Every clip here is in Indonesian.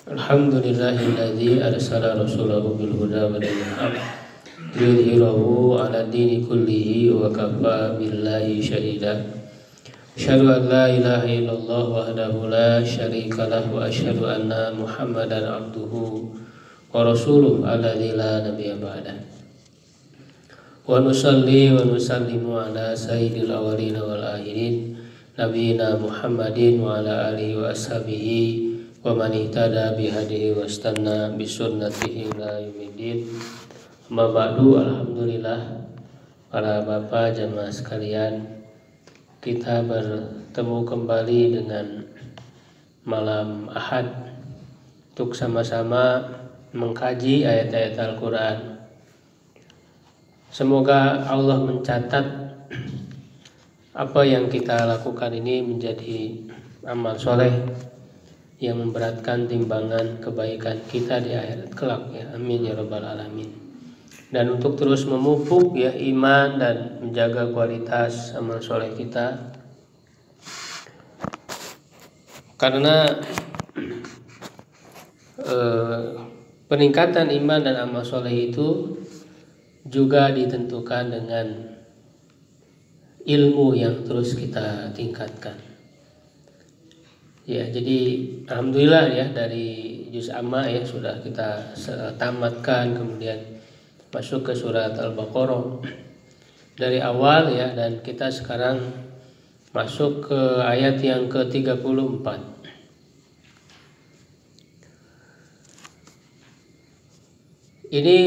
Alhamdulillahilladzi arsala rasulahu bil huda wa dinil haqq liyudhhirahu 'ala dini kullihi wa kafa billahi shahida. Asyhadu an la ilaha illallah wahdahu la syarika lahu wa asyhadu anna Muhammadan abduhu wa rasuluhu alladzi la nabiyya ba'dah. Wa nusalli wa nusallimu ala sayyidil awwalin wal akhirin nabiyina Muhammadin wa ala alihi wa ashabihi wa man ihtada bihadihi wastanna bisunnatihi ila yaumiddin. Amma ba'du, alhamdulillah para bapak jamaah sekalian, kita bertemu kembali dengan malam Ahad untuk sama-sama mengkaji ayat-ayat Al-Quran. Semoga Allah mencatat apa yang kita lakukan ini menjadi amal soleh yang memberatkan timbangan kebaikan kita di akhirat kelak, ya amin ya rabbal alamin. Dan untuk terus memupuk ya iman dan menjaga kualitas amal soleh kita, karena peningkatan iman dan amal soleh itu juga ditentukan dengan ilmu yang terus kita tingkatkan. Ya, jadi alhamdulillah ya, dari juz amma ya sudah kita tamatkan, kemudian masuk ke surat Al-Baqarah dari awal ya, dan kita sekarang masuk ke ayat yang ke-34. Ini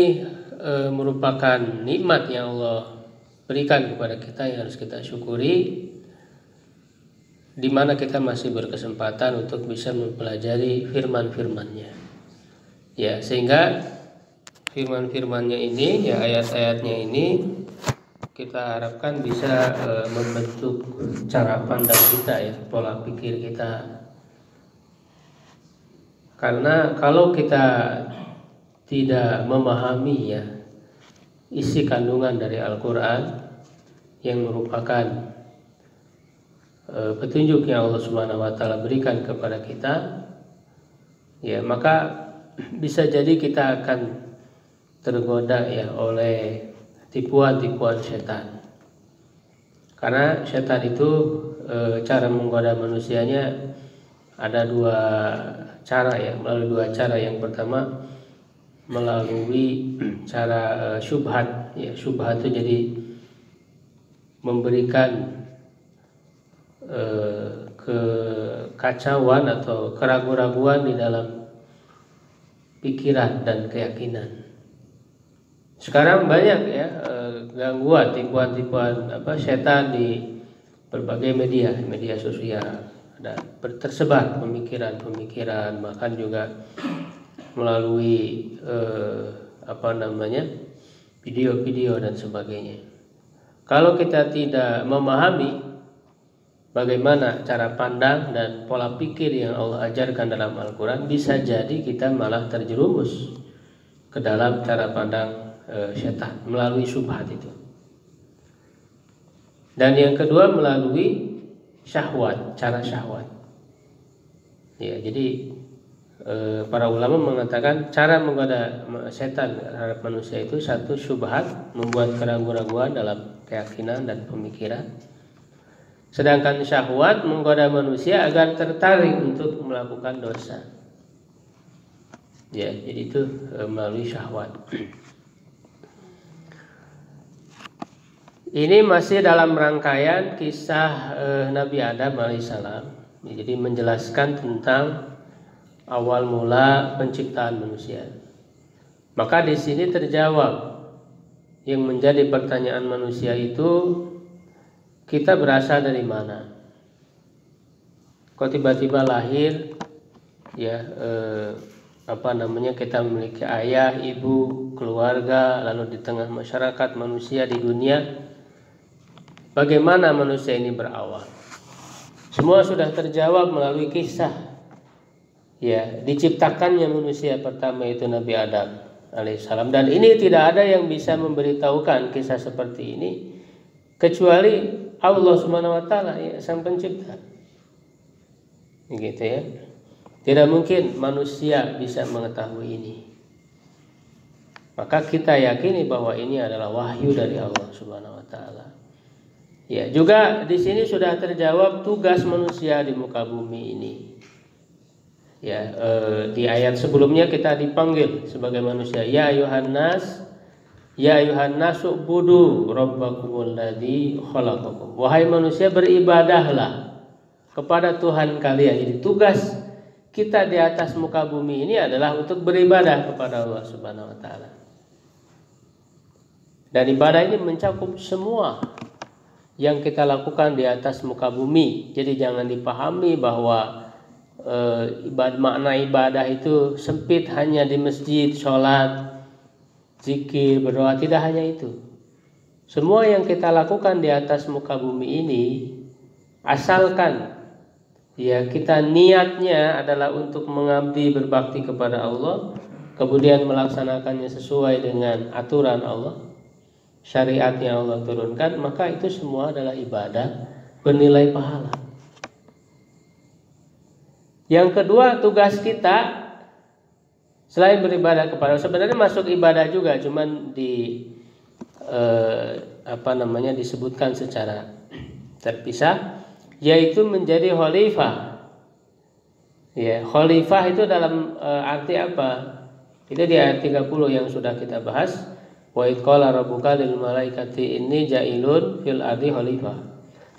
merupakan nikmat yang Allah berikan kepada kita yang harus kita syukuri, di mana kita masih berkesempatan untuk bisa mempelajari firman-firman-Nya. Ya, sehingga firman-firman-Nya ini, ya ayat-ayatnya ini kita harapkan bisa membentuk cara pandang kita ya, pola pikir kita. Karena kalau kita tidak memahami ya isi kandungan dari Al-Quran yang merupakan petunjuk yang Allah Subhanahu wa taala berikan kepada kita, ya maka bisa jadi kita akan tergoda ya oleh tipuan-tipuan setan. Karena setan itu cara menggoda manusianya ada dua cara ya, melalui dua cara. Yang pertama melalui cara syubhat ya. Syubhat itu jadi memberikan kekacauan atau keraguan-raguan di dalam pikiran dan keyakinan. Sekarang banyak ya gangguan, tipuan-tipuan setan di berbagai media sosial, ada tersebar pemikiran-pemikiran, bahkan juga melalui video-video dan sebagainya. Kalau kita tidak memahami bagaimana cara pandang dan pola pikir yang Allah ajarkan dalam Al-Quran, bisa jadi kita malah terjerumus ke dalam cara pandang setan melalui syubhat itu. Dan yang kedua melalui syahwat, cara syahwat. Ya, jadi para ulama mengatakan cara menggoda setan terhadap manusia itu satu, syubhat, membuat keraguan-raguan dalam keyakinan dan pemikiran. Sedangkan syahwat menggoda manusia agar tertarik untuk melakukan dosa. Ya, jadi itu melalui syahwat. Ini masih dalam rangkaian kisah Nabi Adam alaihissalam. Jadi menjelaskan tentang awal mula penciptaan manusia. Maka di sini terjawab yang menjadi pertanyaan manusia itu, kita berasal dari mana? Kok tiba-tiba lahir ya kita memiliki ayah, ibu, keluarga, lalu di tengah masyarakat manusia di dunia. Bagaimana manusia ini berawal? Semua sudah terjawab melalui kisah. Ya, diciptakannya manusia pertama itu Nabi Adam alaihissalam, dan ini tidak ada yang bisa memberitahukan kisah seperti ini kecuali Allah Subhanahu wa taala, ya, sang pencipta. Begitu ya. Tidak mungkin manusia bisa mengetahui ini. Maka kita yakini bahwa ini adalah wahyu dari Allah Subhanahu wa taala. Ya, juga di sini sudah terjawab tugas manusia di muka bumi ini. Ya, di ayat sebelumnya kita dipanggil sebagai manusia, ya ayuhan nas ubudu rabbakumul ladzi khalaqakum. Wahai manusia, beribadahlah kepada Tuhan kalian. Jadi tugas kita di atas muka bumi ini adalah untuk beribadah kepada Allah Subhanahu wa taala. Dan ibadah ini mencakup semua yang kita lakukan di atas muka bumi. Jadi jangan dipahami bahwa makna ibadah itu sempit hanya di masjid, sholat, zikir, berdoa. Tidak hanya itu. Semua yang kita lakukan di atas muka bumi ini, asalkan ya kita niatnya adalah untuk mengabdi, berbakti kepada Allah, kemudian melaksanakannya sesuai dengan aturan Allah, syariat yang Allah turunkan, maka itu semua adalah ibadah bernilai pahala. Yang kedua, tugas kita selain beribadah kepada Allah, sebenarnya masuk ibadah juga, cuman disebutkan secara terpisah, yaitu menjadi khalifah. Ya, khalifah itu dalam arti apa? Itu di ayat 30 yang sudah kita bahas. Wa id qala rabbuka lil malaikati inni ja'ilun fil ardi khalifah.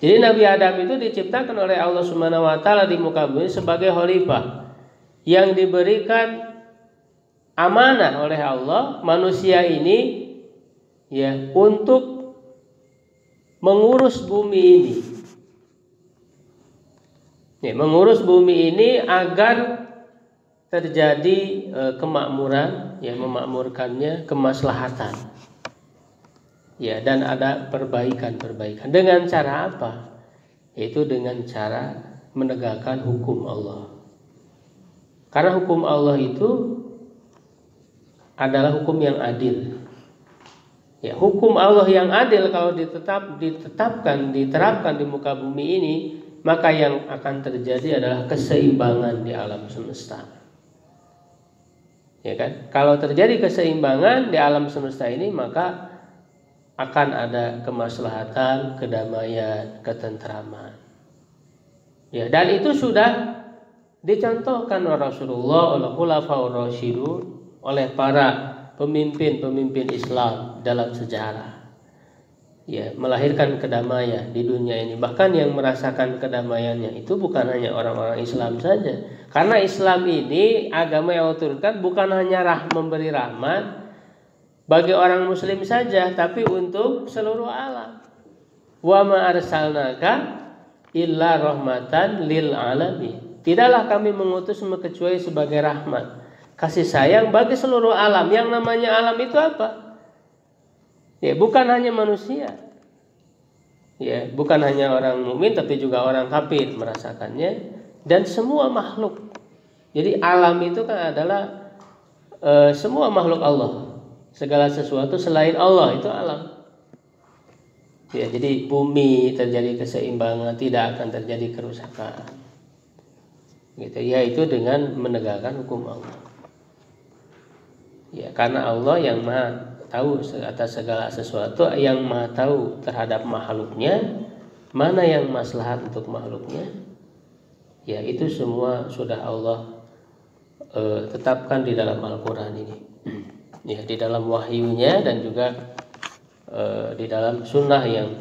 Jadi Nabi Adam itu diciptakan oleh Allah Subhanahu wa taala di muka bumi sebagai khalifah yang diberikan amanah oleh Allah manusia ini ya untuk mengurus bumi ini. Ya, mengurus bumi ini agar terjadi kemakmuran, ya, memakmurkannya, kemaslahatan. Ya, dan ada perbaikan. Dengan cara apa? Yaitu dengan cara menegakkan hukum Allah. Karena hukum Allah itu adalah hukum yang adil. Ya, hukum Allah yang adil kalau diterapkan di muka bumi ini, maka yang akan terjadi adalah keseimbangan di alam semesta. Ya kan? Kalau terjadi keseimbangan di alam semesta ini, maka akan ada kemaslahatan, kedamaian, ketentraman. Ya, dan itu sudah dicontohkan oleh Rasulullah, oleh Khulafaur Rasyidun, oleh para pemimpin Islam dalam sejarah. Ya, melahirkan kedamaian di dunia ini. Bahkan yang merasakan kedamaiannya itu bukan hanya orang-orang Islam saja. Karena Islam ini agama yang Allah turunkan bukan hanya memberi rahmat bagi orang muslim saja, tapi untuk seluruh alam. Wa ma arsalnaka illa rahmatan lil alamin. Tidaklah kami mengutusmu kecuali sebagai rahmat, kasih sayang bagi seluruh alam. Yang namanya alam itu apa? Ya, bukan hanya manusia. Ya, bukan hanya orang mukmin tapi juga orang kafir merasakannya dan semua makhluk. Jadi alam itu kan adalah semua makhluk Allah. Segala sesuatu selain Allah itu alam. Ya, jadi bumi terjadi keseimbangan, tidak akan terjadi kerusakan. Gitu, yaitu dengan menegakkan hukum Allah. Ya, karena Allah yang Maha tahu atas segala sesuatu, yang Maha tahu terhadap makhluknya, mana yang maslahat untuk makhluknya. Ya, itu semua sudah Allah tetapkan di dalam Al-Qur'an ini. Ya, di dalam wahyunya dan juga di dalam sunnah yang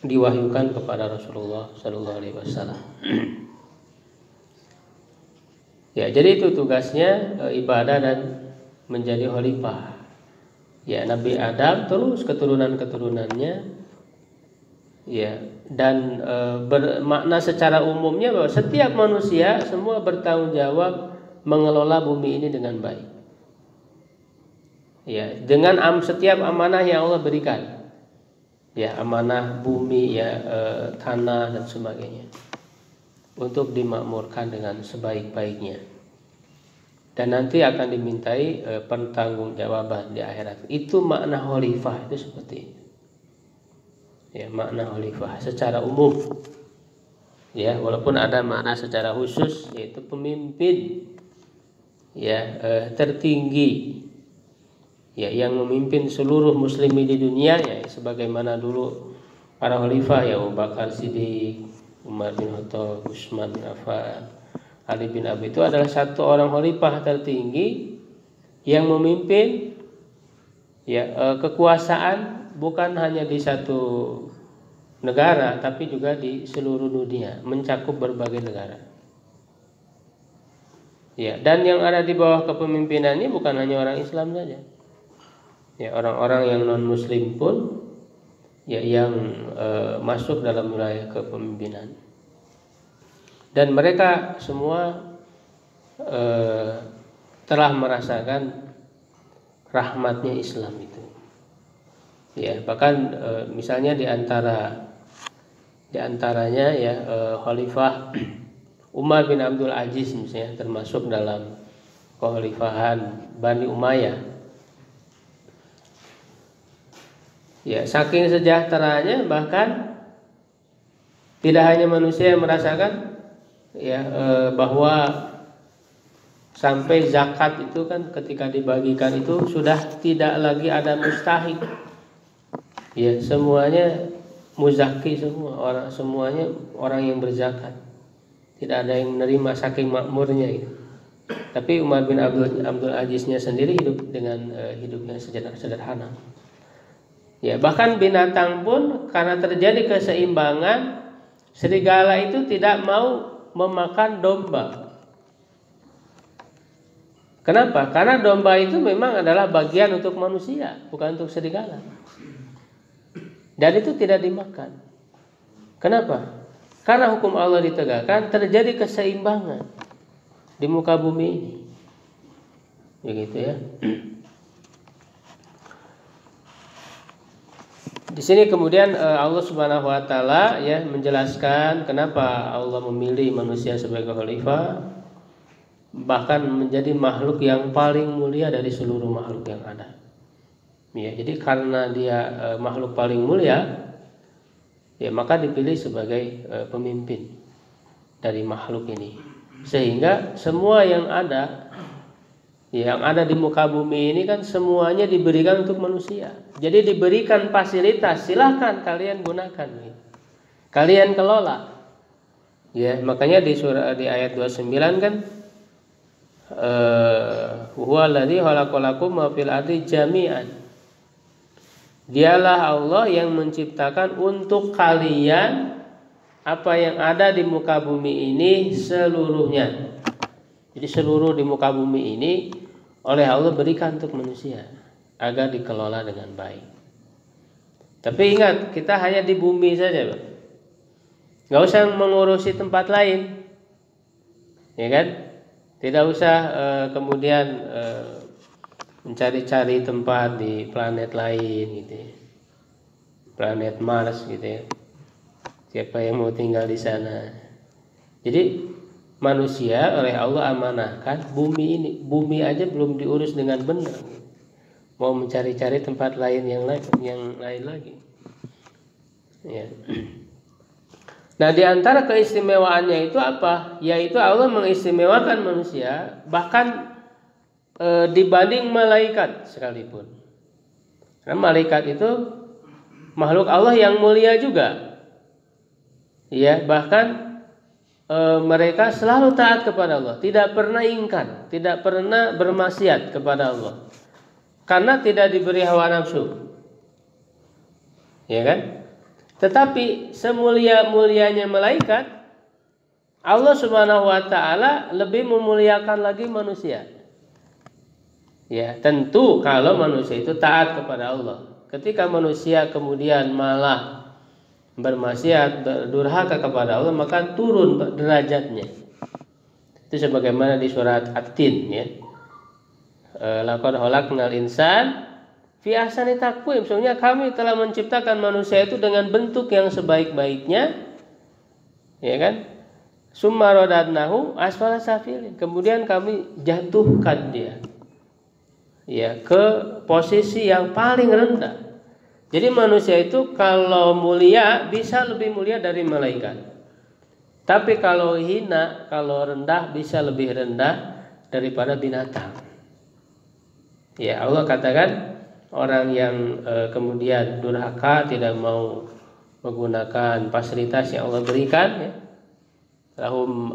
diwahyukan kepada Rasulullah Sallallahu Alaihi Wasallam. Ya, jadi itu tugasnya ibadah dan menjadi khalifah. Ya, Nabi Adam terus keturunan-keturunannya. Ya, dan bermakna secara umumnya bahwa setiap manusia semua bertanggung jawab mengelola bumi ini dengan baik. Ya, dengan setiap amanah yang Allah berikan. Ya, amanah bumi, ya, tanah dan sebagainya, untuk dimakmurkan dengan sebaik-baiknya. Dan nanti akan dimintai pertanggungjawaban di akhirat. Itu makna khalifah itu seperti itu. Ya, makna khalifah secara umum. Ya, walaupun ada makna secara khusus yaitu pemimpin ya tertinggi ya yang memimpin seluruh muslimin di dunia ya, sebagaimana dulu para khalifah ya Abu Bakar Siddiq, Umar bin Khattab, Utsman bin Affan, Ali bin Abi, itu adalah satu orang khalifah tertinggi yang memimpin ya kekuasaan bukan hanya di satu negara tapi juga di seluruh dunia, mencakup berbagai negara. Ya, dan yang ada di bawah kepemimpinannya bukan hanya orang Islam saja. Ya, orang-orang yang non muslim pun ya yang masuk dalam wilayah kepemimpinan. Dan mereka semua telah merasakan rahmatnya Islam itu. Ya, bahkan misalnya di antaranya ya Khalifah Umar bin Abdul Aziz misalnya termasuk dalam kekhalifahan Bani Umayyah. Ya, saking sejahteranya bahkan tidak hanya manusia yang merasakan ya bahwa sampai zakat itu kan ketika dibagikan itu sudah tidak lagi ada mustahik. Ya, semuanya muzaki semua, semuanya orang yang berzakat. Tidak ada yang menerima saking makmurnya itu. Tapi Umar bin Abdul Aziznya sendiri hidup dengan hidup yang sederhana. Ya, bahkan binatang pun karena terjadi keseimbangan, serigala itu tidak mau memakan domba. Kenapa? Karena domba itu memang adalah bagian untuk manusia, bukan untuk serigala. Dan itu tidak dimakan. Kenapa? Karena hukum Allah ditegakkan, terjadi keseimbangan di muka bumi ini. Begitu ya. Di sini kemudian Allah Subhanahu wa taala ya menjelaskan kenapa Allah memilih manusia sebagai khalifah, bahkan menjadi makhluk yang paling mulia dari seluruh makhluk yang ada. Ya, jadi karena dia makhluk paling mulia, ya maka dipilih sebagai pemimpin dari makhluk ini. Sehingga semua yang ada di muka bumi ini kan semuanya diberikan untuk manusia. Jadi diberikan fasilitas, silahkan kalian gunakan, kalian kelola. Ya, makanya di ayat 29 kan huwallazi khalaqalakum ma fil ardi jami'an. Dialah Allah yang menciptakan untuk kalian apa yang ada di muka bumi ini seluruhnya. Jadi seluruh di muka bumi ini oleh Allah berikan untuk manusia agar dikelola dengan baik. Tapi ingat, kita hanya di bumi saja, Pak. Gak usah mengurusi tempat lain, ya kan? Tidak usah kemudian mencari-cari tempat di planet lain gitu ya. Planet Mars gitu ya. Siapa yang mau tinggal di sana. Jadi manusia oleh Allah amanahkan bumi ini. Bumi aja belum diurus dengan benar. Mau mencari-cari tempat lain yang lain lagi. Ya. Nah, di antara keistimewaannya itu apa? Yaitu Allah mengistimewakan manusia bahkan dibanding malaikat sekalipun. Karena malaikat itu makhluk Allah yang mulia juga. Ya, bahkan mereka selalu taat kepada Allah, tidak pernah ingkar, tidak pernah bermaksiat kepada Allah. Karena tidak diberi hawa nafsu. Ya kan? Tetapi semulia-mulianya malaikat, Allah Subhanahu wa taala lebih memuliakan lagi manusia. Ya, tentu kalau manusia itu taat kepada Allah. Ketika manusia kemudian malah bermaksiat, berdurhaka kepada Allah, maka turun derajatnya. Itu sebagaimana di surat At-Tin ya. Laqad khalaqnal insan fi ahsani taqwim. Sebenarnya kami telah menciptakan manusia itu dengan bentuk yang sebaik-baiknya. Ya kan? Summa radadnahu asfala safilin. Kemudian kami jatuhkan dia ya ke posisi yang paling rendah. Jadi manusia itu kalau mulia bisa lebih mulia dari malaikat. Tapi kalau hina, kalau rendah bisa lebih rendah daripada binatang. Ya, Allah katakan orang yang kemudian durhaka, tidak mau menggunakan fasilitas yang Allah berikan, ya. Lahum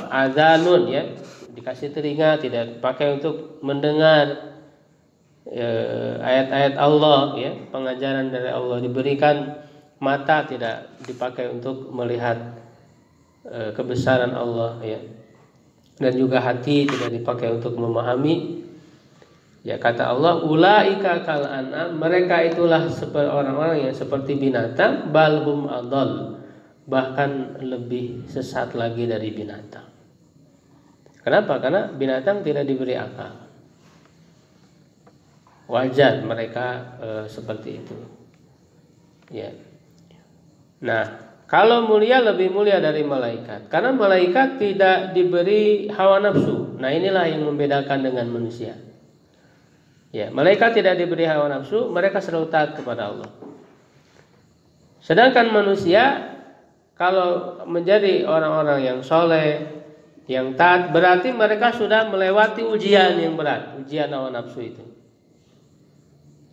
adzanun, ya, dikasih telinga tidak pakai untuk mendengar ayat-ayat Allah, ya, pengajaran dari Allah, diberikan mata tidak dipakai untuk melihat kebesaran Allah, ya, dan juga hati tidak dipakai untuk memahami. Ya, kata Allah, ulaika kal an'am, mereka itulah seperti orang-orang yang seperti binatang, balhum adall, bahkan lebih sesat lagi dari binatang. Kenapa? Karena binatang tidak diberi akal. Wajar mereka seperti itu. Ya. Nah, kalau mulia lebih mulia dari malaikat, karena malaikat tidak diberi hawa nafsu. Nah, inilah yang membedakan dengan manusia. Ya, malaikat tidak diberi hawa nafsu, mereka selalu taat kepada Allah. Sedangkan manusia kalau menjadi orang-orang yang soleh, yang taat, berarti mereka sudah melewati ujian yang berat, ujian hawa nafsu itu.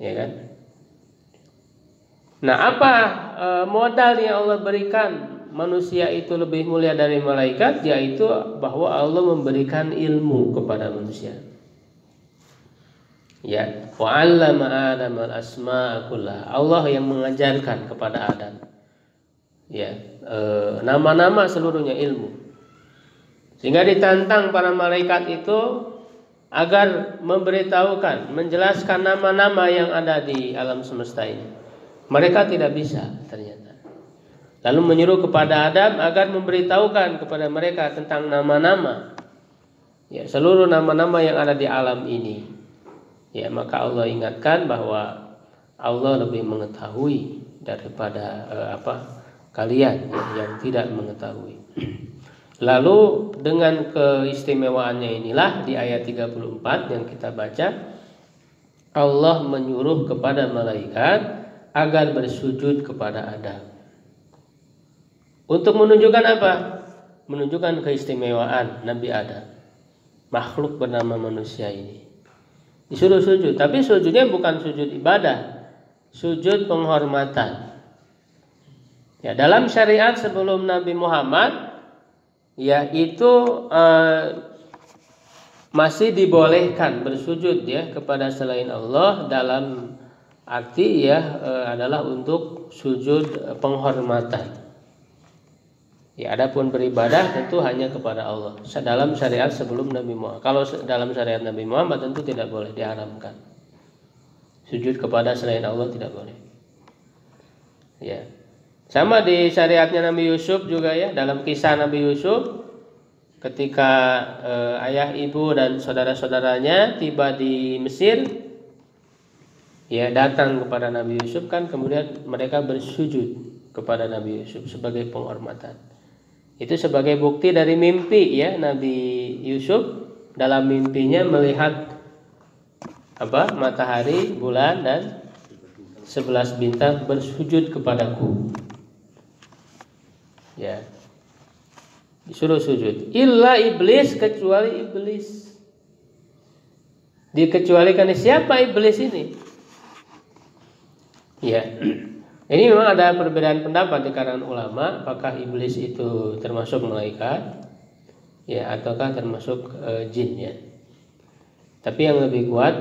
Ya kan? Nah, apa modal yang Allah berikan manusia itu lebih mulia dari malaikat, yaitu bahwa Allah memberikan ilmu kepada manusia. Ya, wa 'allama Adam al-asma'a kullaha. Allah yang mengajarkan kepada Adam, ya, nama-nama seluruhnya ilmu. Sehingga ditantang para malaikat itu agar memberitahukan, menjelaskan nama-nama yang ada di alam semesta ini. Mereka tidak bisa ternyata. Lalu menyuruh kepada Adam agar memberitahukan kepada mereka tentang nama-nama, ya, seluruh nama-nama yang ada di alam ini. Ya, maka Allah ingatkan bahwa Allah lebih mengetahui daripada kalian, ya, yang tidak mengetahui. Lalu dengan keistimewaannya inilah di ayat 34 yang kita baca, Allah menyuruh kepada malaikat agar bersujud kepada Adam. Untuk menunjukkan apa? Menunjukkan keistimewaan Nabi Adam, makhluk bernama manusia ini. Disuruh sujud, tapi sujudnya bukan sujud ibadah, sujud penghormatan. Ya, dalam syariat sebelum Nabi Muhammad, ya, itu masih dibolehkan bersujud, ya, kepada selain Allah, dalam arti, ya, adalah untuk sujud penghormatan. Ya, adapun beribadah tentu hanya kepada Allah dalam syariat sebelum Nabi Muhammad. Kalau dalam syariat Nabi Muhammad tentu tidak boleh, diharamkan. Sujud kepada selain Allah tidak boleh. Ya. Sama di syariatnya Nabi Yusuf juga, ya, dalam kisah Nabi Yusuf ketika ayah, ibu dan saudara-saudaranya tiba di Mesir, ya, datang kepada Nabi Yusuf, kan kemudian mereka bersujud kepada Nabi Yusuf sebagai penghormatan. Itu sebagai bukti dari mimpi, ya, Nabi Yusuf dalam mimpinya melihat matahari, bulan dan 11 bintang bersujud kepadaku. Ya, disuruh sujud. Illa iblis, kecuali iblis. Dikecualikan. Siapa iblis ini? Ya, ini memang ada perbedaan pendapat di kalangan ulama, apakah iblis itu termasuk malaikat, ya, ataukah termasuk jin, ya. Tapi yang lebih kuat,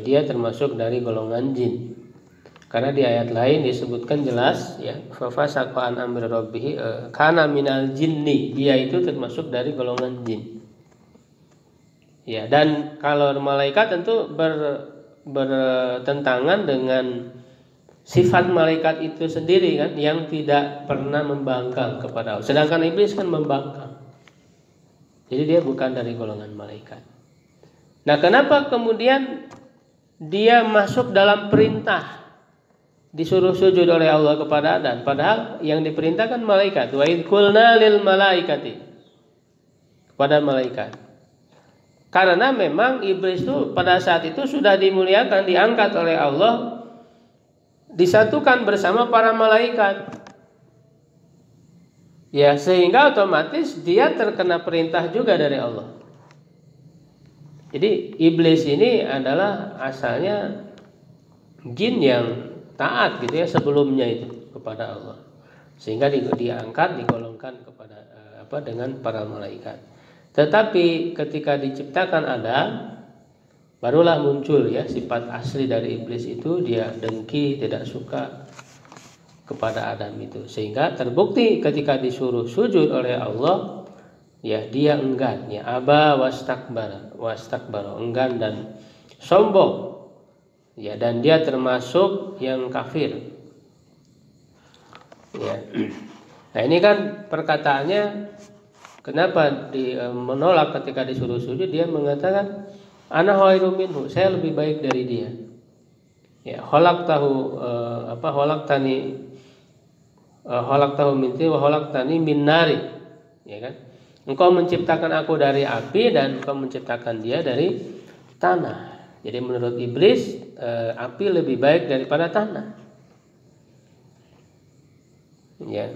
dia termasuk dari golongan jin. Karena di ayat lain disebutkan jelas, ya, fa fasaqa an amri rabbih kana minal jinni, dia itu termasuk dari golongan jin. Ya, dan kalau malaikat tentu bertentangan dengan sifat malaikat itu sendiri, kan, yang tidak pernah membangkang kepada Allah. Sedangkan iblis kan membangkang. Jadi dia bukan dari golongan malaikat. Nah, kenapa kemudian dia masuk dalam perintah disuruh sujud oleh Allah kepada Adam, padahal yang diperintahkan malaikat. Wa id qulna lil malaikati, kepada malaikat. Karena memang iblis itu pada saat itu sudah dimuliakan, diangkat oleh Allah, disatukan bersama para malaikat. Ya, sehingga otomatis dia terkena perintah juga dari Allah. Jadi iblis ini adalah asalnya jin yang taat gitu ya sebelumnya itu kepada Allah. Sehingga diangkat, digolongkan kepada dengan para malaikat. Tetapi ketika diciptakan Adam, barulah muncul ya sifat asli dari iblis itu, dia dengki, tidak suka kepada Adam itu. Sehingga terbukti ketika disuruh sujud oleh Allah, ya dia enggan, ya aba wastakbara, enggan dan sombong. Ya, dan dia termasuk yang kafir. Ya. Nah, ini kan perkataannya kenapa menolak ketika disuruh sujud, dia mengatakan ana khairum minhu, saya lebih baik dari dia. Ya, khalaqtahu min tin wa khalaqtani min nari. Ya kan? Engkau menciptakan aku dari api dan engkau menciptakan dia dari tanah. Jadi menurut iblis api lebih baik daripada tanah. Ya.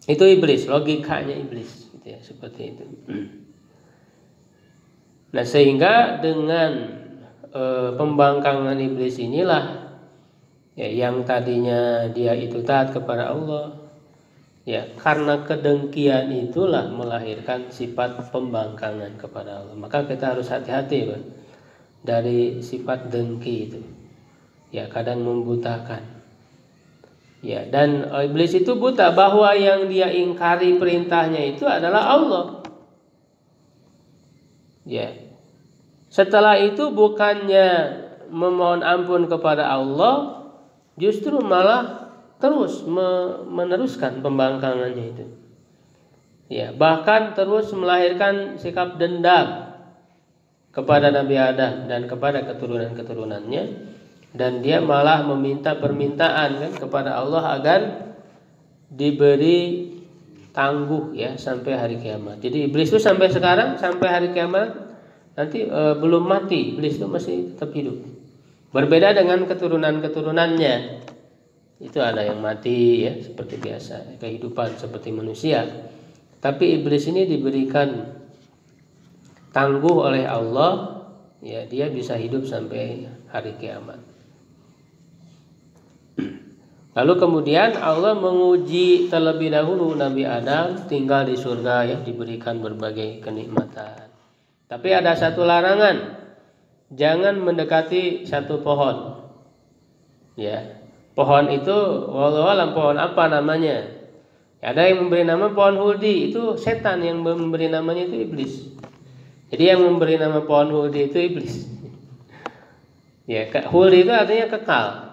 Itu iblis, logikanya iblis gitu ya, seperti itu. Nah, sehingga dengan pembangkangan iblis inilah ya, yang tadinya dia itu taat kepada Allah, ya karena kedengkian itulah melahirkan sifat pembangkangan kepada Allah. Maka kita harus hati-hati, Pak, dari sifat dengki itu. Ya, kadang membutakan. Ya, dan iblis itu buta bahwa yang dia ingkari perintahnya itu adalah Allah. Ya. Setelah itu bukannya memohon ampun kepada Allah, justru malah terus meneruskan pembangkangannya itu. Ya, bahkan terus melahirkan sikap dendam kepada Nabi Adam dan kepada keturunan-keturunannya. Dan dia malah meminta permintaan kan kepada Allah agar diberi tangguh ya sampai hari kiamat. Jadi iblis itu sampai sekarang, sampai hari kiamat nanti belum mati, iblis itu masih tetap hidup. Berbeda dengan keturunan-keturunannya. Itu ada yang mati ya seperti biasa, kehidupan seperti manusia. Tapi iblis ini diberikan tangguh oleh Allah, ya dia bisa hidup sampai hari kiamat. Lalu kemudian Allah menguji terlebih dahulu Nabi Adam tinggal di surga ya, diberikan berbagai kenikmatan. Tapi ada satu larangan, jangan mendekati satu pohon. Ya, pohon itu wallahu alam pohon apa namanya? Ada yang memberi nama pohon huldi, itu setan, yang memberi namanya itu iblis. Jadi yang memberi nama pohon huldi itu iblis. Ya, huldi itu artinya kekal.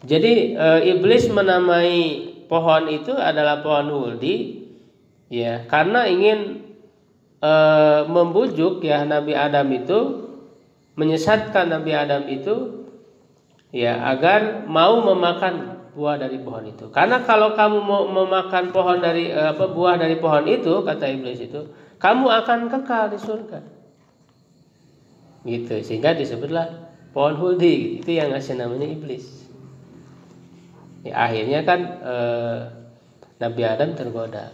Jadi iblis menamai pohon itu adalah pohon huldi, ya, karena ingin membujuk ya Nabi Adam itu, menyesatkan Nabi Adam itu, ya agar mau memakan buah dari pohon itu. Karena kalau kamu mau memakan pohon dari buah dari pohon itu, kata iblis itu, kamu akan kekal di surga. Gitu, sehingga disebutlah pohon huldi. Itu yang ngasih namanya iblis. Ya, akhirnya kan Nabi Adam tergoda,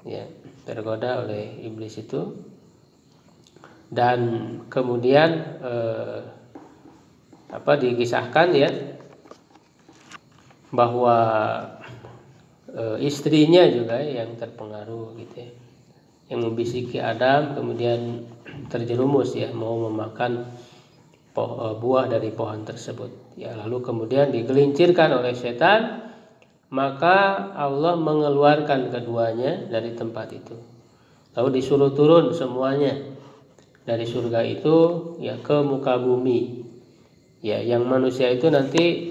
ya tergoda oleh iblis itu, dan kemudian dikisahkan ya bahwa istrinya juga yang terpengaruh gitu ya, yang membisiki Adam, kemudian terjerumus ya mau memakan buah dari pohon tersebut. Ya, lalu kemudian digelincirkan oleh setan, maka Allah mengeluarkan keduanya dari tempat itu. Lalu disuruh turun semuanya dari surga itu ya ke muka bumi. Ya, yang manusia itu nanti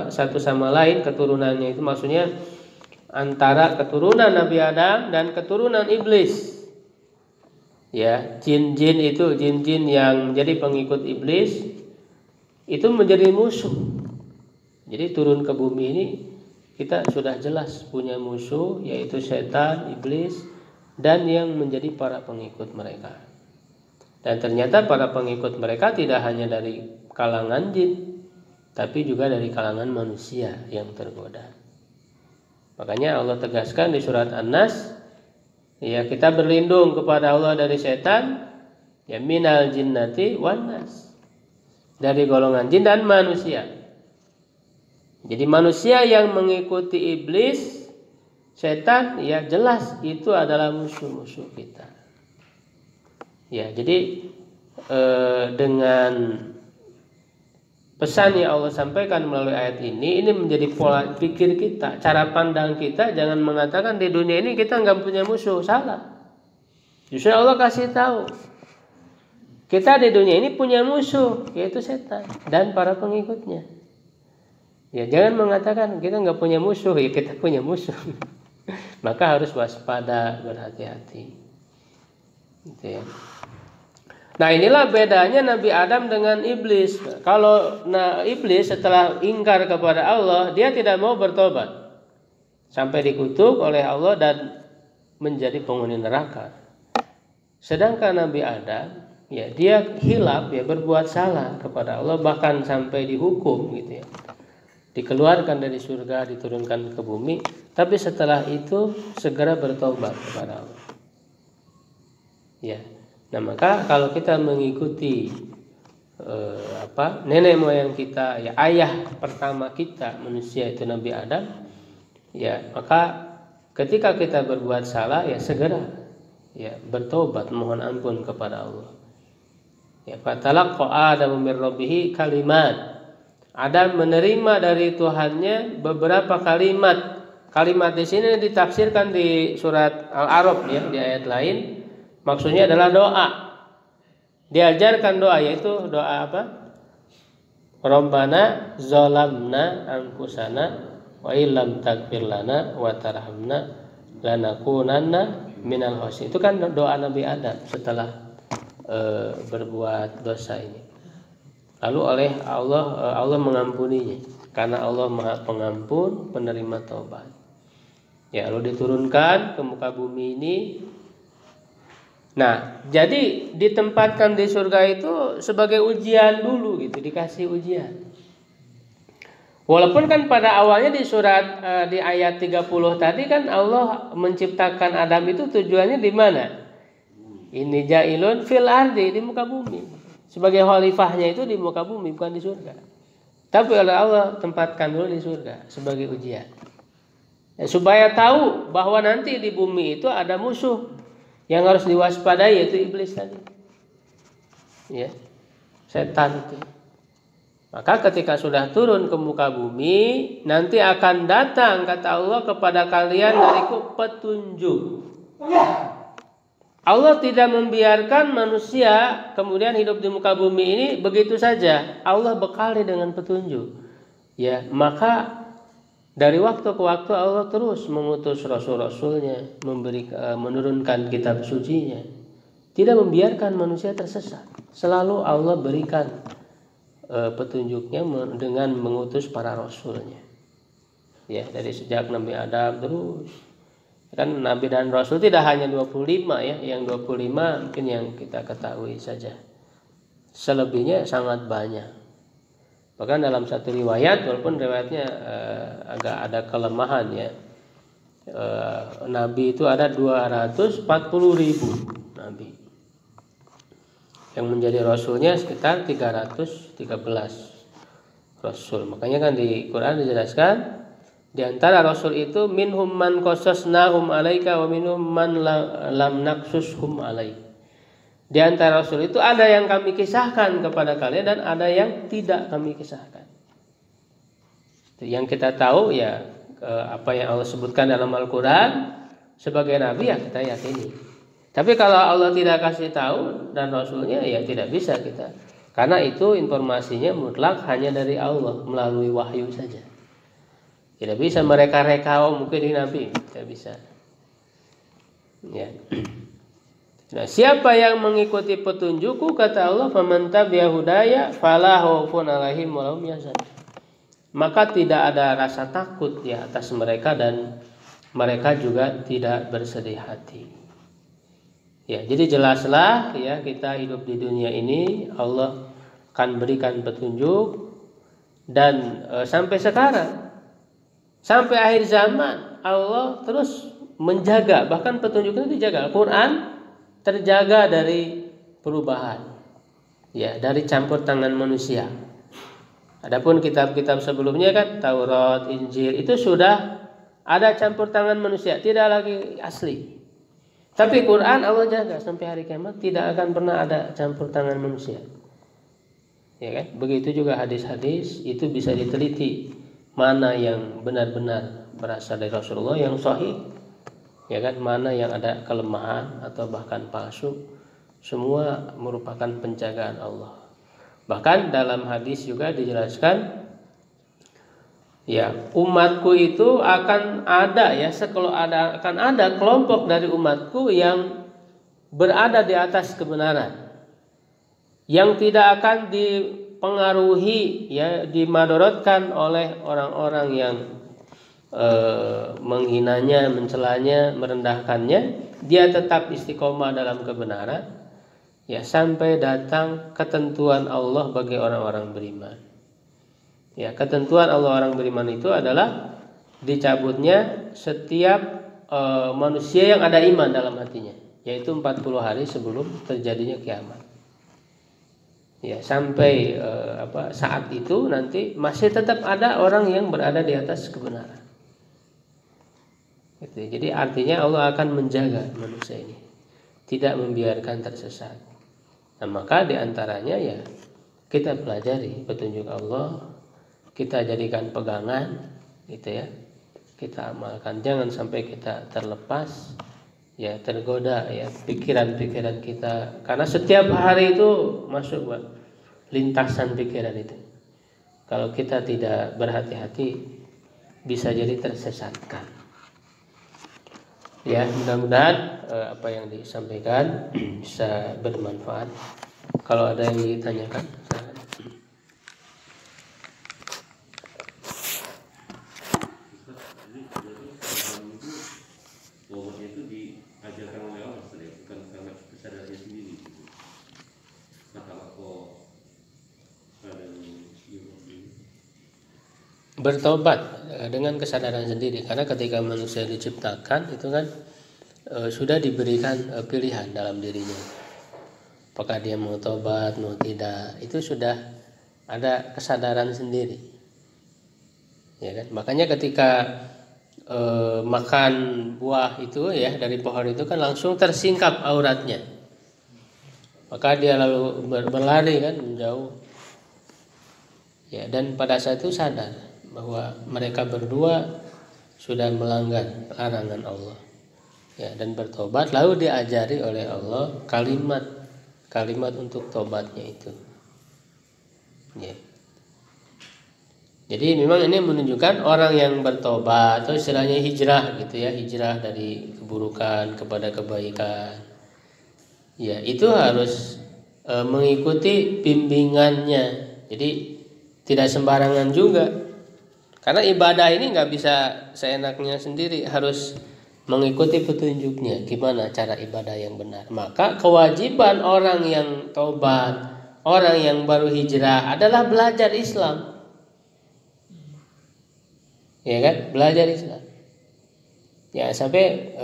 satu sama lain keturunannya itu, maksudnya antara keturunan Nabi Adam dan keturunan iblis. Ya, jin-jin itu, jin-jin yang menjadi pengikut iblis itu menjadi musuh. Jadi turun ke bumi ini kita sudah jelas punya musuh, yaitu setan, iblis, dan yang menjadi para pengikut mereka. Dan ternyata para pengikut mereka tidak hanya dari kalangan jin, tapi juga dari kalangan manusia yang tergoda. Makanya Allah tegaskan di surat An-Nas, ya kita berlindung kepada Allah dari setan, ya minal jinnati wan nas, dari golongan jin dan manusia. Jadi manusia yang mengikuti iblis, setan, ya jelas itu adalah musuh-musuh kita. Ya, jadi dengan pesan yang Allah sampaikan melalui ayat ini menjadi pola pikir kita, cara pandang kita. Jangan mengatakan di dunia ini kita nggak punya musuh, salah. Justru Allah kasih tahu kita di dunia ini punya musuh, yaitu setan dan para pengikutnya. Ya, jangan mengatakan kita nggak punya musuh, ya kita punya musuh. Maka harus waspada, berhati-hati. Gitu ya. Nah, inilah bedanya Nabi Adam dengan iblis. Kalau iblis setelah ingkar kepada Allah, dia tidak mau bertobat sampai dikutuk oleh Allah dan menjadi penghuni neraka. Sedangkan Nabi Adam, ya dia hilaf, ya berbuat salah kepada Allah, bahkan sampai dihukum gitu ya. Dikeluarkan dari surga, diturunkan ke bumi, tapi setelah itu segera bertobat kepada Allah. Ya. Nah, maka kalau kita mengikuti nenek moyang kita, ya ayah pertama kita manusia itu Nabi Adam, ya maka ketika kita berbuat salah, ya segera ya bertobat, mohon ampun kepada Allah. Ya, fatalaqa Adamu min rabbih kalimat. Adam menerima dari Tuhannya beberapa kalimat. Kalimat di sini ditafsirkan di surat Al-A'raf, ya, di ayat lain. Maksudnya adalah doa. Diajarkan doa, yaitu doa apa? Rabbana zalamna anfusana wa illam taghfir lana wa tarhamna lanakunanna minal khasirin. Itu kan doa Nabi Adam setelah berbuat dosa ini. Lalu oleh Allah mengampuninya, karena Allah Maha Pengampun, penerima taubat. Ya, lalu diturunkan ke muka bumi ini. Nah, jadi ditempatkan di surga itu sebagai ujian dulu gitu, dikasih ujian. Walaupun kan pada awalnya di surat di ayat 30 tadi kan Allah menciptakan Adam itu tujuannya di mana? Ini jailun fil ardi, di muka bumi. Sebagai khalifahnya itu di muka bumi, bukan di surga. Tapi oleh Allah tempatkan dulu di surga sebagai ujian. Ya, supaya tahu bahwa nanti di bumi itu ada musuh yang harus diwaspadai, yaitu iblis tadi, ya, setan itu. Maka ketika sudah turun ke muka bumi, nanti akan datang, kata Allah, kepada kalian dariku petunjuk. Allah tidak membiarkan manusia kemudian hidup di muka bumi ini begitu saja. Allah bekali dengan petunjuk. Ya, maka dari waktu ke waktu Allah terus mengutus rasul-rasulnya, menurunkan kitab sucinya. Tidak membiarkan manusia tersesat. Selalu Allah berikan petunjuknya dengan mengutus para rasulnya. Ya, dari sejak Nabi Adam terus. Kan Nabi dan Rasul tidak hanya 25 ya, yang 25 mungkin yang kita ketahui saja. Selebihnya sangat banyak. Bahkan dalam satu riwayat, walaupun riwayatnya agak ada kelemahan ya, Nabi itu ada 240.000 Nabi. Yang menjadi Rasulnya sekitar 313 Rasul. Makanya kan di Quran dijelaskan, di antara Rasul itu minhum man qasasnahum alaika wa minhum man lam naqsushum alaik. Di antara Rasul itu ada yang kami kisahkan kepada kalian dan ada yang tidak kami kisahkan. Yang kita tahu ya apa yang Allah sebutkan dalam Al-Quran sebagai Nabi, ya kita yakini. Tapi kalau Allah tidak kasih tahu dan Rasulnya, ya tidak bisa kita. Karena itu informasinya mutlak hanya dari Allah melalui wahyu saja. Tidak bisa mereka reka, mungkin ini Nabi, tidak bisa. Ya. Nah, siapa yang mengikuti petunjukku, kata Allah, faman tabi'a hudaya fala khaufun 'alaihim wa lahum yahzanun. Maka tidak ada rasa takut ya atas mereka dan mereka juga tidak bersedih hati. Ya, jadi jelaslah ya, kita hidup di dunia ini Allah akan berikan petunjuk dan sampai sekarang Sampai akhir zaman Allah terus menjaga, bahkan petunjuknya dijaga. Al-Quran terjaga dari perubahan, ya, dari campur tangan manusia. Adapun kitab-kitab sebelumnya kan Taurat, Injil itu sudah ada campur tangan manusia, tidak lagi asli. Tapi Quran Allah jaga sampai hari kiamat, tidak akan pernah ada campur tangan manusia. Ya kan? Begitu juga hadis-hadis itu bisa diteliti mana yang benar-benar berasal dari Rasulullah yang sahih, ya kan, mana yang ada kelemahan atau bahkan palsu, semua merupakan penjagaan Allah. Bahkan dalam hadis juga dijelaskan, ya, umatku itu akan ada, ya, akan ada kelompok dari umatku yang berada di atas kebenaran, yang tidak akan dipengaruhi, ya, dimadorotkan oleh orang-orang yang menghinanya, mencelanya, merendahkannya. Dia tetap istiqomah dalam kebenaran, ya, sampai datang ketentuan Allah bagi orang-orang beriman. Ya, ketentuan Allah orang beriman itu adalah dicabutnya setiap manusia yang ada iman dalam hatinya, yaitu 40 hari sebelum terjadinya kiamat. Ya, sampai saat itu nanti masih tetap ada orang yang berada di atas kebenaran. Gitu. Jadi artinya Allah akan menjaga manusia ini, tidak membiarkan tersesat. Nah, maka diantaranya, ya, kita pelajari petunjuk Allah, kita jadikan pegangan, gitu ya, kita amalkan. Jangan sampai kita terlepas, ya, tergoda, ya, pikiran-pikiran kita, karena setiap hari itu masuk, Pak, lintasan pikiran itu. Kalau kita tidak berhati-hati bisa jadi tersesatkan. Ya, mudah-mudahan apa yang disampaikan bisa bermanfaat. Kalau ada yang ditanyakan, silakan. Itu diajarkan oleh Allah, bukan karena kesadarannya sendiri. Bertobat dengan kesadaran sendiri, karena ketika manusia diciptakan itu kan sudah diberikan pilihan dalam dirinya, apakah dia mau tobat mau tidak, itu sudah ada kesadaran sendiri, ya kan. Makanya ketika makan buah itu, ya, dari pohon itu kan langsung tersingkap auratnya, maka dia lalu berlari kan menjauh, ya, dan pada saat itu sadar bahwa mereka berdua sudah melanggar larangan Allah, ya, dan bertobat. Lalu diajari oleh Allah kalimat untuk tobatnya itu, ya. Jadi memang ini menunjukkan orang yang bertobat atau istilahnya hijrah, gitu ya, hijrah dari keburukan kepada kebaikan, ya, itu harus mengikuti bimbingannya. Jadi tidak sembarangan juga. Karena ibadah ini nggak bisa seenaknya sendiri, harus mengikuti petunjuknya gimana cara ibadah yang benar. Maka kewajiban orang yang taubat, orang yang baru hijrah adalah belajar Islam, ya kan, belajar Islam. Ya, sampai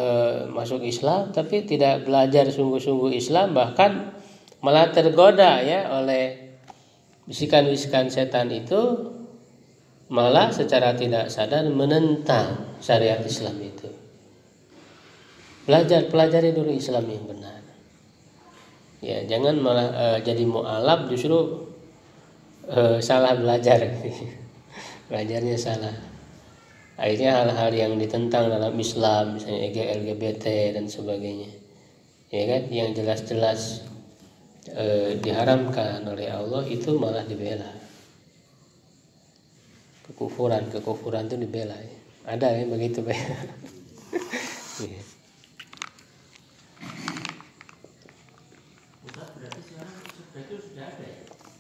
masuk Islam tapi tidak belajar sungguh-sungguh Islam, bahkan malah tergoda, ya, oleh bisikan-bisikan setan itu, malah secara tidak sadar menentang syariat Islam itu. Pelajari dulu Islam yang benar, ya, jangan malah jadi mu'alaf, justru salah belajar. Belajarnya salah, akhirnya hal-hal yang ditentang dalam Islam, misalnya LGBT dan sebagainya, ya kan, yang jelas-jelas diharamkan oleh Allah, itu malah dibela. Kekufuran itu dibela, ya. Ada yang begitu, Pak.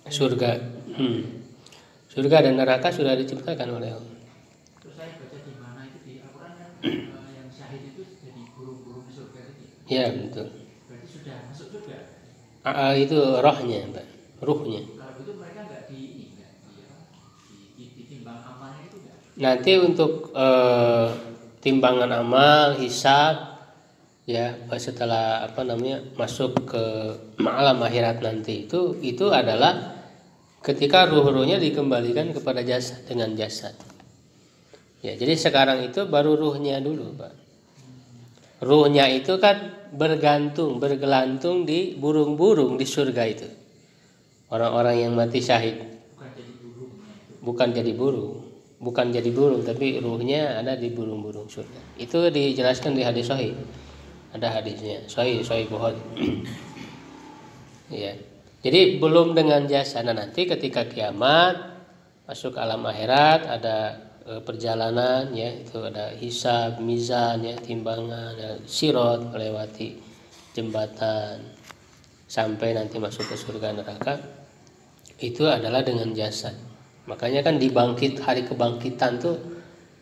Surga, surga dan neraka sudah diciptakan oleh Allah. Terus saya baca di mana itu di Al-Quran kan yang syahid itu jadi burung-burung surga itu. Ya, betul. Berarti sudah masuk surga. Itu rohnya, Pak, ruhnya. Kalau begitu mereka nggak ditimbang amalnya itu nggak? nanti untuk timbangan amal, hisab, ya setelah masuk ke alam akhirat nanti itu adalah ketika ruh-ruhnya dikembalikan kepada jasad dengan jasad. Ya, jadi sekarang itu baru ruhnya dulu, Pak. Ruhnya itu kan bergelantung di burung-burung di surga itu. Orang-orang yang mati syahid. Bukan jadi burung, tapi ruhnya ada di burung-burung surga. Itu dijelaskan di hadis sahih. Ada hadisnya, sahih Bukhari. Ya. Jadi belum dengan jasa. Nah, nanti ketika kiamat masuk alam akhirat ada perjalanan, ya, itu ada hisab, mizan, ya, timbangan, ada sirat, melewati jembatan sampai nanti masuk ke surga neraka. Itu adalah dengan jasad. Makanya kan hari kebangkitan tuh,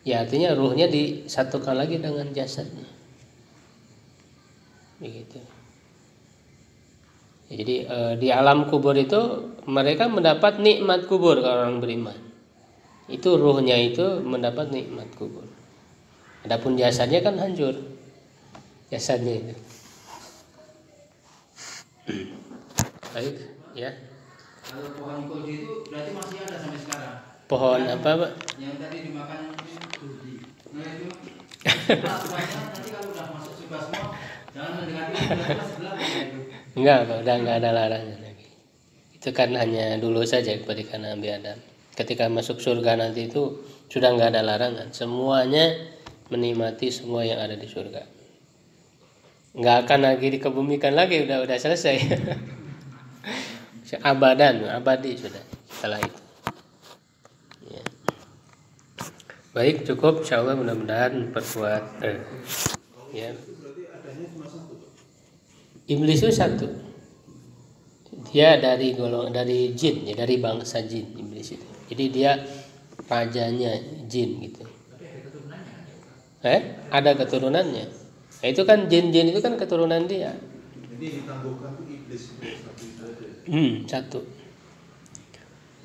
ya artinya ruhnya disatukan lagi dengan jasadnya. Begitu. Jadi di alam kubur itu mereka mendapat nikmat kubur kalau orang beriman. Itu ruhnya itu mendapat nikmat kubur. Adapun jasadnya kan hancur. Jasadnya itu. Baik, ya. Kalau pohon kuldi itu berarti masih ada sampai sekarang. Pohon apa, Pak? Yang tadi dimakan itu kuldi. Nah itu nanti kalau udah masuk surga semua jangan mendekati sebelah itu. Enggak, Pak, udah enggak ada larangan lagi. Itu kan hanya dulu saja kepada Nabi Adam. Ketika masuk surga nanti itu sudah enggak ada larangan. Semuanya menikmati semua yang ada di surga. Enggak akan lagi dikebumikan lagi, udah selesai. Abadi sudah setelah itu. Ya. Baik, cukup, insyaallah, mudah-mudahan perkuat. Ya. Iblis itu satu. Dia dari jin, ya, dari bangsa jin iblis itu. Jadi dia rajanya jin gitu. Ada keturunannya. Nah, itu kan jin-jin itu kan keturunan dia. Jadi ditangguhkan iblis satu.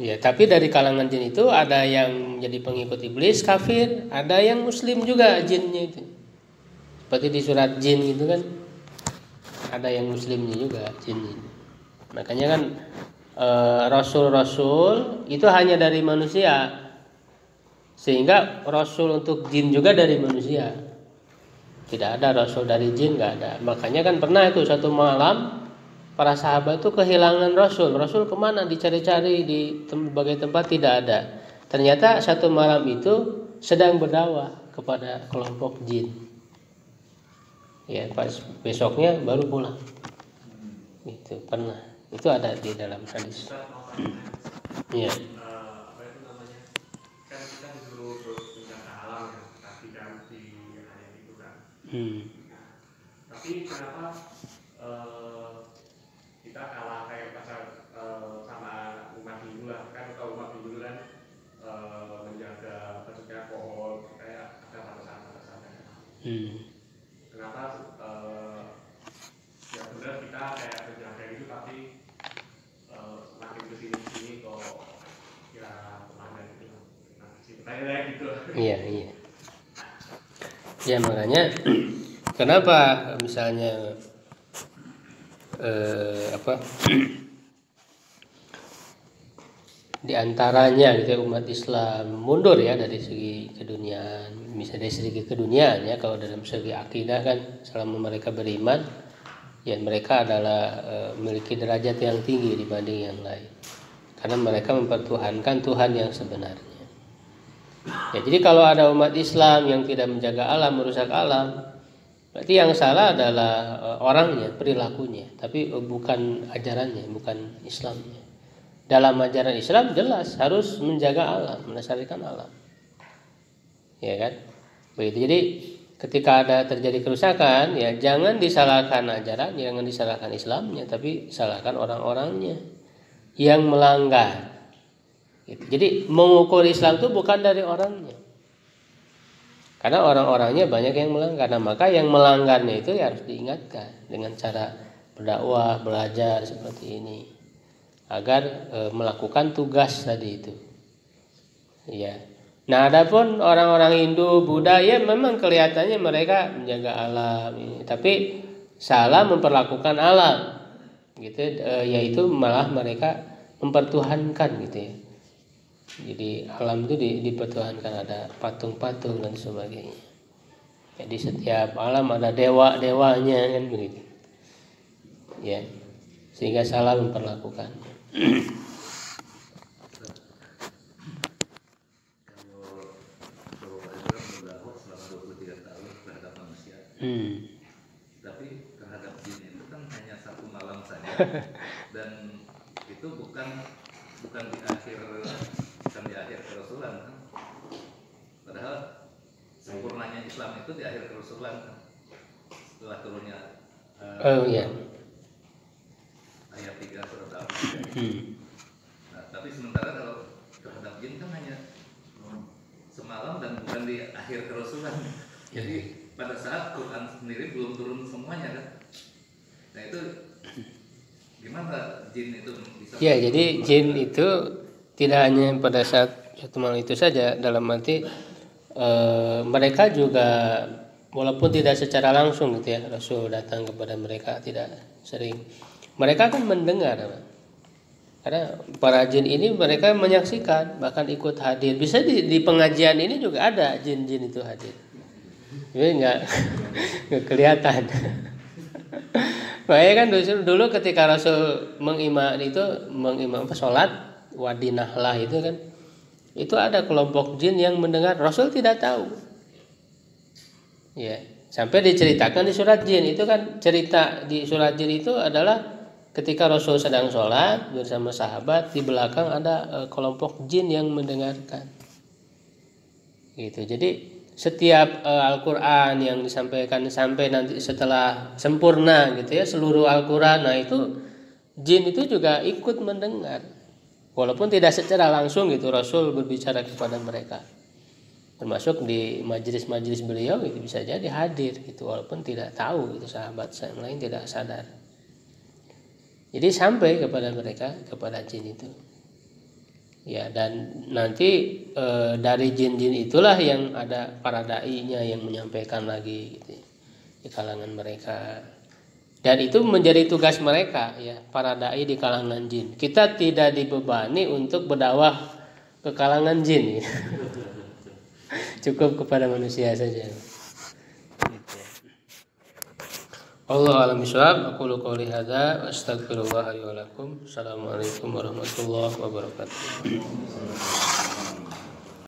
Ya, tapi dari kalangan jin itu ada yang jadi pengikut iblis kafir, ada yang muslim juga jinnya itu. Seperti di surat jin gitu kan. Ada yang muslimnya juga jinnya. Makanya kan rasul-rasul itu hanya dari manusia. Sehingga rasul untuk jin juga dari manusia. Tidak ada rasul dari jin, enggak ada. Makanya kan pernah itu satu malam para sahabat itu kehilangan rasul. Rasul kemana? Dicari-cari di berbagai tempat, tidak ada. Ternyata satu malam itu sedang berdakwah kepada kelompok jin. Ya, pas besoknya baru pulang. Itu pernah. Itu ada di dalam hadis. Iya. Apa itu namanya? Kan kita disuruh menjaga alam ya, tapi kan di ayat itu kan. Tapi kenapa kita kalah kayak pasal sama umat Hindu lah, kan kalau umat Hindu kan menjaga maksudnya pohon kayak ada batasan-batasannya. Kenapa ya benar kita kayak menjaga itu tapi makin kesini kok ya kemana gitu. Tanya gitu. Iya. Ya makanya kenapa misalnya di antaranya gitu umat Islam mundur ya dari segi keduniaan, misalnya dari segi keduniaan ya, kalau dalam segi akidah kan selama mereka beriman ya mereka adalah memiliki derajat yang tinggi dibanding yang lain karena mereka mempertuhankan Tuhan yang sebenarnya. Ya, jadi kalau ada umat Islam yang tidak menjaga alam, merusak alam, berarti yang salah adalah orangnya, perilakunya, tapi bukan ajarannya, bukan Islamnya. Dalam ajaran Islam jelas harus menjaga alam, melestarikan alam. Ya kan? Begitu. Jadi ketika ada terjadi kerusakan, ya jangan disalahkan ajaran, jangan disalahkan Islamnya, tapi salahkan orang-orangnya yang melanggar. Gitu. Jadi mengukur Islam itu bukan dari orangnya. Karena orang-orangnya banyak yang melanggar. Nah, maka yang melanggarnya itu ya harus diingatkan dengan cara berdakwah, belajar seperti ini. Agar melakukan tugas tadi itu. Ya. Nah, adapun orang-orang Hindu, Buddha ya memang kelihatannya mereka menjaga alam ini, tapi salah memperlakukan alam, gitu. Yaitu malah mereka mempertuhankan gitu ya. Jadi alam itu dipertuhankan, ada patung-patung dan sebagainya. Jadi setiap alam ada dewa-dewanya kan begitu. Ya, sehingga salah memperlakukan. Tapi terhadap jin itu kan hanya satu malam saja, dan itu bukan di akhir kerasulan kan. Padahal sempurnanya Islam itu di akhir kerasulan kan, setelah turunnya ayat 3 surat Al-Baqarah. Nah, tapi sementara kalau terhadap jin kan hanya semalam dan bukan di akhir kerasulan. Jadi pada saat Quran sendiri belum turun semuanya kan. Nah itu gimana jin itu bisa? Ya, jadi jin itu tidak hanya pada saat satu malam itu saja, dalam arti mereka juga walaupun tidak secara langsung gitu ya, Rasul datang kepada mereka tidak sering. Mereka kan mendengar, karena para jin ini mereka menyaksikan, bahkan ikut hadir. Bisa di pengajian ini juga ada jin-jin itu hadir. Ini nggak kelihatan. Makanya kan dulu ketika Rasul mengimam sholat wadi Nahlah itu kan, itu ada kelompok jin yang mendengar, Rasul tidak tahu. Ya, sampai diceritakan di surat jin itu kan, cerita di surat jin itu adalah ketika Rasul sedang sholat bersama sahabat, di belakang ada kelompok jin yang mendengarkan. Gitu. Jadi setiap Al-Quran yang disampaikan sampai nanti setelah sempurna gitu ya, seluruh Al-Quran, nah itu jin itu juga ikut mendengar, walaupun tidak secara langsung gitu Rasul berbicara kepada mereka, termasuk di majelis-majelis beliau itu bisa jadi hadir gitu, walaupun tidak tahu gitu, sahabat yang lain tidak sadar. Jadi sampai kepada mereka, kepada jin itu. Ya, dan nanti dari jin-jin itulah yang ada para dai-nya yang menyampaikan lagi gitu, di kalangan mereka. Dan itu menjadi tugas mereka ya, para dai di kalangan jin. Kita tidak dibebani untuk berdakwah ke kalangan jin ya. Cukup kepada manusia saja. Allah a'lam bishawab. Aqulu qouli hadza wa astaghfirullah li wa lakum. Assalamualaikum warahmatullahi wabarakatuh.